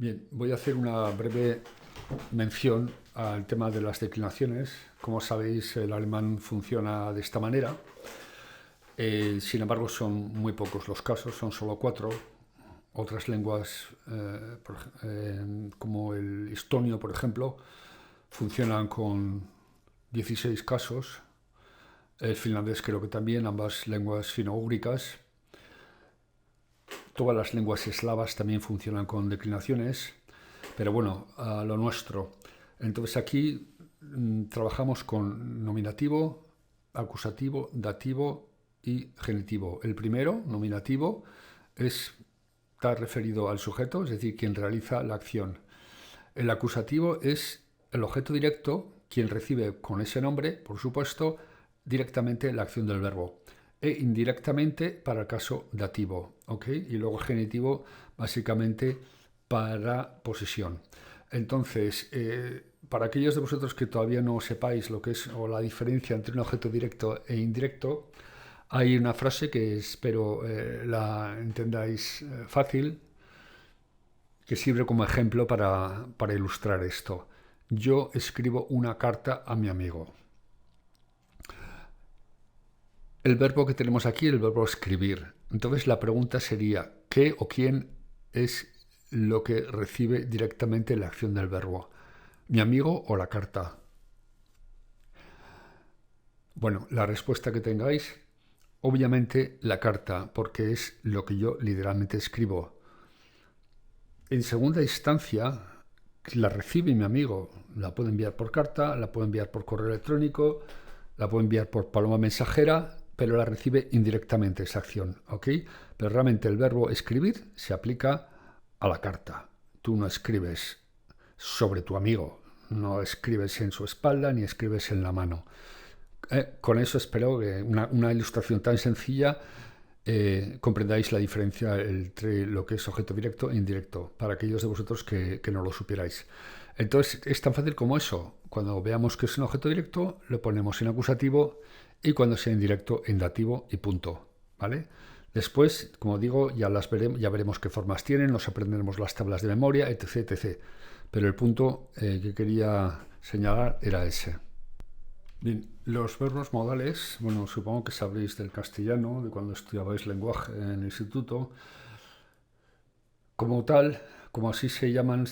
Bien, voy a hacer una breve mención al tema de las declinaciones. Como sabéis, el alemán funciona de esta manera. Sin embargo, son muy pocos los casos, son solo 4. Otras lenguas, como el estonio, por ejemplo, funcionan con 16 casos. El finlandés creo que también, ambas lenguas fino-úgricas. Todas las lenguas eslavas también funcionan con declinaciones, pero bueno, a lo nuestro. Entonces aquí trabajamos con nominativo, acusativo, dativo y genitivo. El primero, nominativo, está referido al sujeto, es decir, quien realiza la acción. El acusativo es el objeto directo, quien recibe con ese nombre, por supuesto, directamente la acción del verbo. E indirectamente para el caso dativo, ¿ok? Y luego genitivo, básicamente, para posesión. Entonces, para aquellos de vosotros que todavía no sepáis lo que es o la diferencia entre un objeto directo e indirecto, hay una frase que espero la entendáis fácil, que sirve como ejemplo para ilustrar esto. Yo escribo una carta a mi amigo. El verbo que tenemos aquí, el verbo escribir. Entonces la pregunta sería, ¿qué o quién es lo que recibe directamente la acción del verbo? ¿Mi amigo o la carta? Bueno, la respuesta que tengáis, obviamente la carta, porque es lo que yo literalmente escribo. En segunda instancia, la recibe mi amigo. La puedo enviar por carta, la puedo enviar por correo electrónico, la puedo enviar por paloma mensajera, pero la recibe indirectamente esa acción, ¿ok? Pero realmente el verbo escribir se aplica a la carta. Tú no escribes sobre tu amigo, no escribes en su espalda ni escribes en la mano. Con eso espero que una ilustración tan sencilla comprendáis la diferencia entre lo que es objeto directo e indirecto, para aquellos de vosotros que no lo supierais. Entonces es tan fácil como eso. Cuando veamos que es un objeto directo, lo ponemos en acusativo, y cuando sea indirecto, en dativo y punto. ¿Vale? Después, como digo, ya veremos qué formas tienen, nos aprenderemos las tablas de memoria, etc. etc. Pero el punto que quería señalar era ese. Bien, los verbos modales, bueno, supongo que sabréis del castellano, de cuando estudiabais lenguaje en el instituto. Como tal, como así se llaman,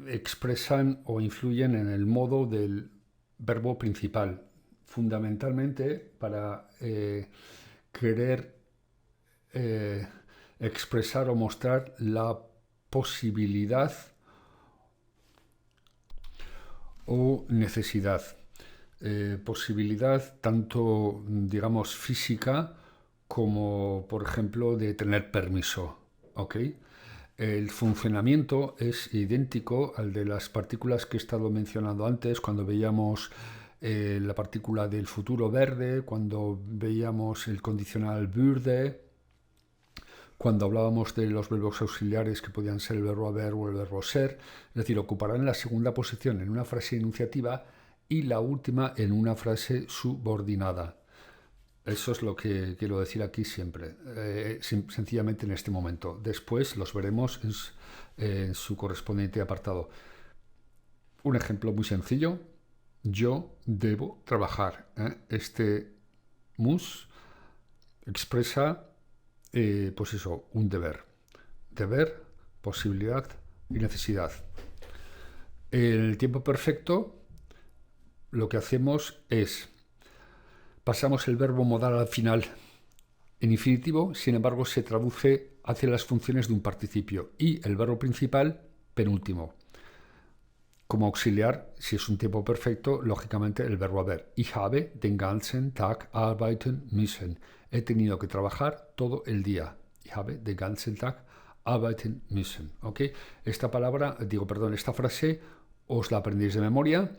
expresan o influyen en el modo del verbo principal, fundamentalmente para querer eh, expresar o mostrar la posibilidad o necesidad. Posibilidad tanto, digamos, física como, por ejemplo, de tener permiso. ¿Ok? El funcionamiento es idéntico al de las partículas que he estado mencionando antes, cuando veíamos la partícula del futuro verde, cuando veíamos el condicional würde, cuando hablábamos de los verbos auxiliares que podían ser el verbo haber o el verbo ser, es decir, ocuparán la segunda posición en una frase enunciativa y la última en una frase subordinada. Eso es lo que quiero decir aquí siempre, sencillamente en este momento. Después los veremos en su correspondiente apartado. Un ejemplo muy sencillo: yo debo trabajar. Este muss expresa, pues eso, un deber. Deber, posibilidad y necesidad. En el tiempo perfecto, lo que hacemos es pasamos el verbo modal al final. En infinitivo, sin embargo, se traduce hacia las funciones de un participio y el verbo principal penúltimo. Como auxiliar, si es un tiempo perfecto, lógicamente el verbo haber. Ich habe den ganzen Tag arbeiten müssen. He tenido que trabajar todo el día. Ich habe den ganzen Tag arbeiten müssen. ¿Ok? Esta frase os la aprendéis de memoria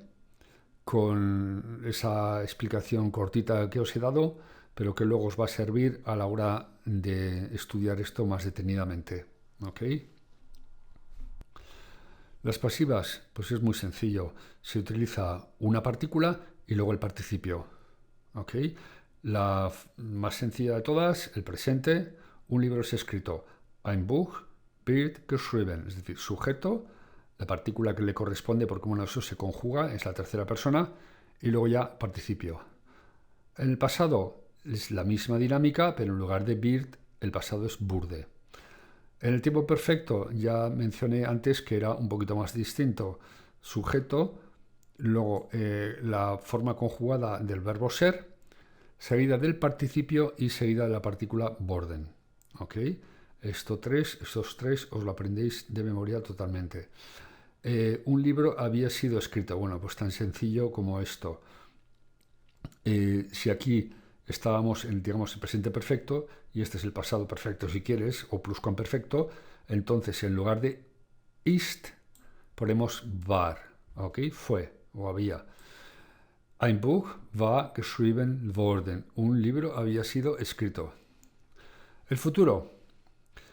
con esa explicación cortita que os he dado, pero que luego os va a servir a la hora de estudiar esto más detenidamente. ¿Ok? Las pasivas, pues es muy sencillo. Se utiliza una partícula y luego el participio. ¿Ok? La más sencilla de todas, el presente. Un libro es escrito. Ein Buch wird geschrieben, es decir, sujeto, la partícula que le corresponde porque uno de esos se conjuga, es la tercera persona, y luego ya participio. En el pasado es la misma dinámica, pero en lugar de wird, el pasado es wurde. En el tiempo perfecto ya mencioné antes que era un poquito más distinto. Sujeto, luego la forma conjugada del verbo ser, seguida del participio y seguida de la partícula worden. ¿Ok? Estos tres os lo aprendéis de memoria totalmente. Un libro había sido escrito. Bueno, pues tan sencillo como esto. Si aquí estábamos en, digamos, el presente perfecto y este es el pasado perfecto si quieres, o pluscuamperfecto, entonces en lugar de ist ponemos war, ¿ok? Fue o había. Ein Buch war geschrieben worden. Un libro había sido escrito. El futuro.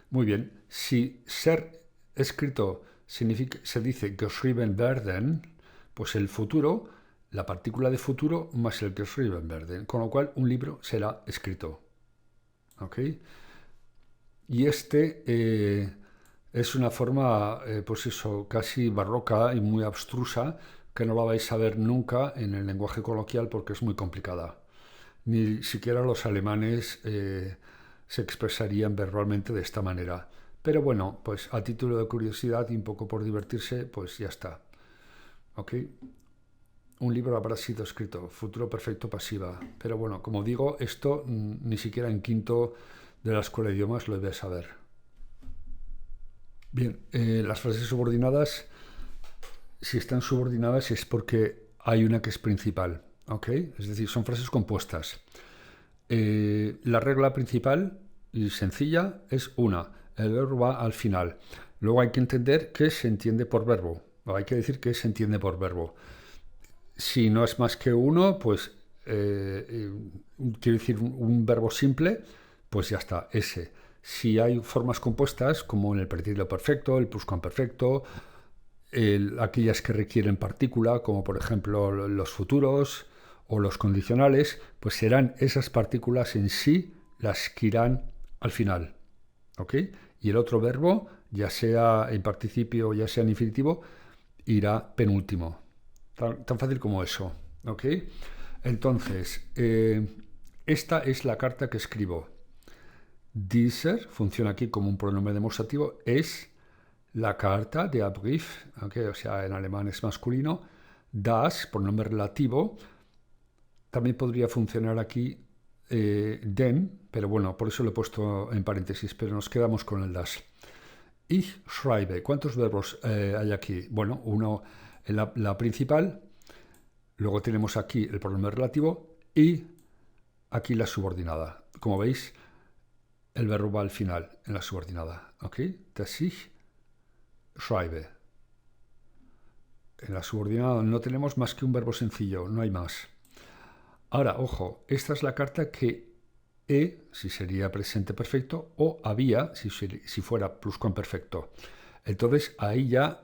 Muy bien. Si ser escrito significa, se dice geschrieben werden, pues el futuro, la partícula de futuro más el geschrieben werden, con lo cual un libro será escrito. ¿Ok? Y es una forma, pues eso, casi barroca y muy abstrusa, que no la vais a ver nunca en el lenguaje coloquial porque es muy complicada. Ni siquiera los alemanes se expresarían verbalmente de esta manera. Pero bueno, pues a título de curiosidad y un poco por divertirse, pues ya está. ¿Ok? Un libro habrá sido escrito, futuro perfecto pasiva. Pero bueno, como digo, esto ni siquiera en quinto de la escuela de idiomas lo debes saber. Bien, las frases subordinadas, si están subordinadas es porque hay una que es principal, ¿ok? Es decir, son frases compuestas. La regla principal y sencilla es una, el verbo va al final. Luego hay que entender qué se entiende por verbo, o hay que decir qué se entiende por verbo. Si no es más que uno, pues quiero decir un verbo simple, pues ya está, ese. Si hay formas compuestas, como en el pretérito perfecto, el pluscuamperfecto, aquellas que requieren partícula, como por ejemplo los futuros o los condicionales, pues serán esas partículas en sí las que irán al final. ¿Ok? Y el otro verbo, ya sea en participio o ya sea en infinitivo, irá penúltimo. Tan fácil como eso. ¿Ok? Entonces, esta es la carta que escribo. Dieser funciona aquí como un pronombre demostrativo, es la carta, der Brief, okay, o sea, en alemán es masculino. Das, pronombre relativo, también podría funcionar aquí den, pero bueno, por eso lo he puesto en paréntesis, pero nos quedamos con el das. Ich schreibe. ¿Cuántos verbos hay aquí? Bueno, uno, la principal, luego tenemos aquí el pronombre relativo y aquí la subordinada. Como veis, el verbo va al final en la subordinada. ¿Ok? Das ich schreibe. En la subordinada no tenemos más que un verbo sencillo, no hay más. Ahora, ojo, esta es la carta que si sería presente perfecto, o había, si fuera pluscuamperfecto. Entonces, ahí ya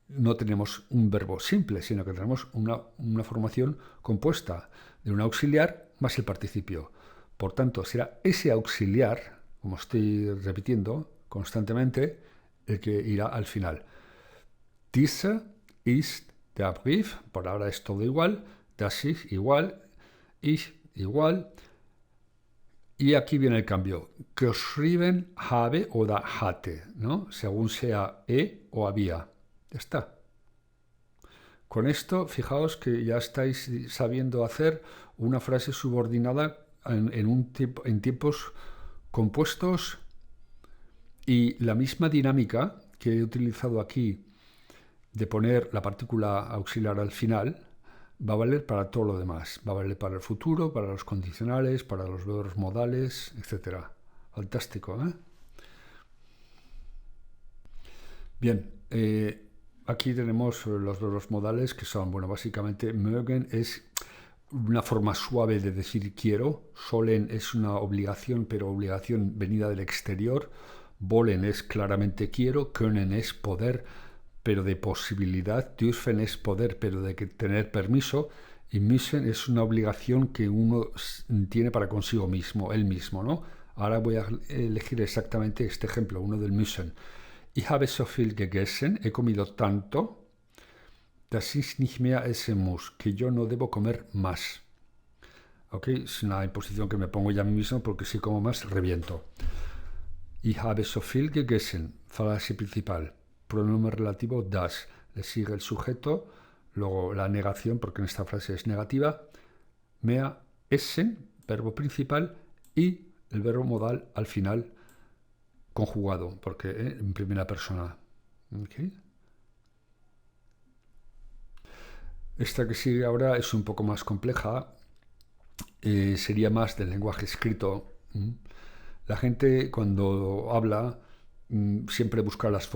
no tenemos un verbo simple, sino que tenemos una formación compuesta de un auxiliar más el participio. Por tanto, será ese auxiliar, como estoy repitiendo constantemente, el que irá al final. Dieser ist der Brief, por ahora es todo igual, das ich igual, ich igual, y aquí viene el cambio. Geschrieben habe o da hatte, ¿no? Según sea o había. Ya está. Con esto, fijaos que ya estáis sabiendo hacer una frase subordinada en tiempos compuestos, y la misma dinámica que he utilizado aquí de poner la partícula auxiliar al final va a valer para todo lo demás. Va a valer para el futuro, para los condicionales, para los verbos modales, etc. Fantástico, ¿eh? Bien, aquí tenemos los verbos modales que son, bueno, básicamente mögen es una forma suave de decir quiero, sollen es una obligación, pero obligación venida del exterior, wollen es claramente quiero, können es poder, pero de posibilidad, dürfen es poder, pero de tener permiso, y müssen es una obligación que uno tiene para consigo mismo, él mismo, ¿no? Ahora voy a elegir exactamente este ejemplo, uno del müssen. Ich habe so viel gegessen, he comido tanto, dass ich nicht mehr essen muss, que yo no debo comer más. ¿Ok? Es una imposición que me pongo ya a mí mismo porque si como más, reviento. Ich habe so viel gegessen, frase principal. Pronombre relativo das. Le sigue el sujeto, luego la negación, porque en esta frase es negativa. Mehr essen, verbo principal, y el verbo modal al final conjugado, porque en primera persona. ¿Okay? Esta que sigue ahora es un poco más compleja, sería más del lenguaje escrito. La gente cuando habla siempre busca las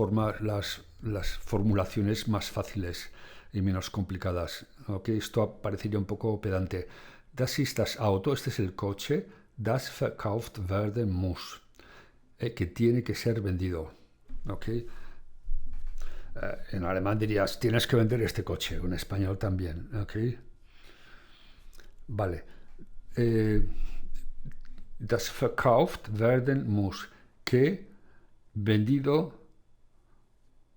formulaciones más fáciles y menos complicadas. ¿Okay? Esto parecería un poco pedante. Das ist das Auto, este es el coche, das verkauft werden muss, que tiene que ser vendido. ¿Okay? En alemán dirías, tienes que vender este coche, en español también. ¿Okay? Vale. Das verkauft werden muss, que vendido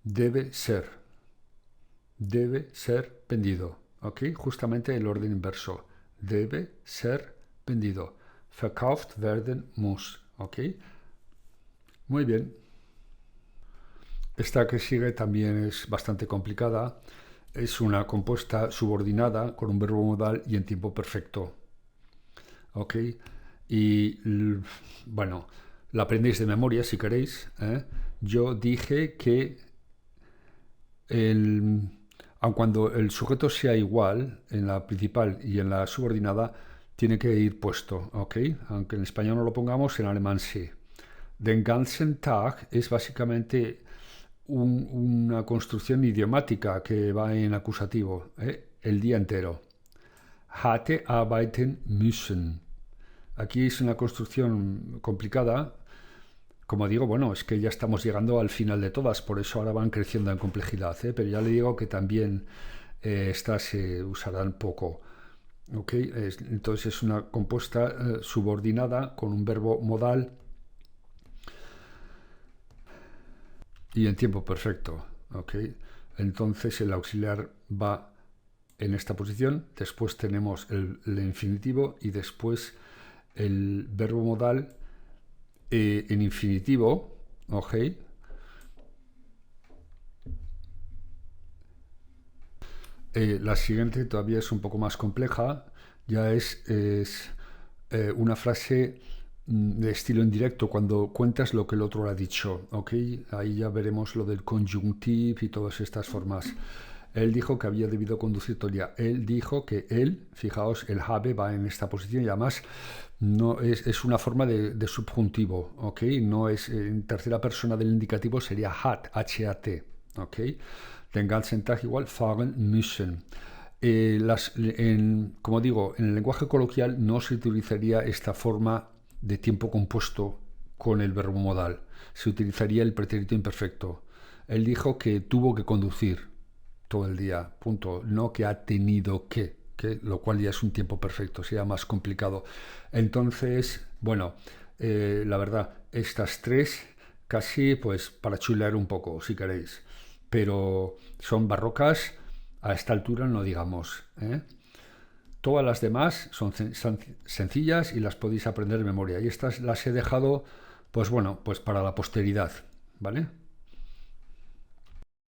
debe ser vendido. ¿Ok? Justamente el orden inverso. Debe ser vendido. Verkauft werden muss. ¿Ok? Muy bien. Esta que sigue también es bastante complicada. Es una compuesta subordinada con un verbo modal y en tiempo perfecto. ¿Ok? Y bueno, la aprendéis de memoria si queréis. Yo dije que aun cuando el sujeto sea igual en la principal y en la subordinada, tiene que ir puesto, ¿ok? Aunque en español no lo pongamos, en alemán sí. Den ganzen Tag es básicamente una construcción idiomática que va en acusativo, el día entero. Hatte arbeiten müssen. Aquí es una construcción complicada. Como digo, bueno, es que ya estamos llegando al final de todas, por eso ahora van creciendo en complejidad, pero ya le digo que también estas se usarán poco. ¿Okay? Entonces es una compuesta subordinada con un verbo modal y en tiempo perfecto. ¿Okay? Entonces el auxiliar va en esta posición, después tenemos el infinitivo y después el verbo modal en infinitivo, ¿ok? La siguiente todavía es un poco más compleja, ya es una frase de estilo indirecto, cuando cuentas lo que el otro ha dicho, ¿ok? Ahí ya veremos lo del conjunctiv y todas estas formas. Él dijo que había debido conducir todo el día. Él dijo que él, fijaos, el habe va en esta posición y además no es una forma de subjuntivo, ¿ok? No es en tercera persona del indicativo, sería hat, H-A-T, ¿ok? Den ganzen Tag igual, fahren müssen. Como digo, en el lenguaje coloquial no se utilizaría esta forma de tiempo compuesto con el verbo modal. Se utilizaría el pretérito imperfecto. Él dijo que tuvo que conducir todo el día, punto. No que ha tenido que, lo cual ya es un tiempo perfecto, sería más complicado. Entonces, bueno, la verdad, estas tres casi pues para chulear un poco, si queréis, pero son barrocas, a esta altura no digamos. Todas las demás son sencillas y las podéis aprender de memoria, y estas las he dejado, pues bueno, pues para la posteridad, ¿vale?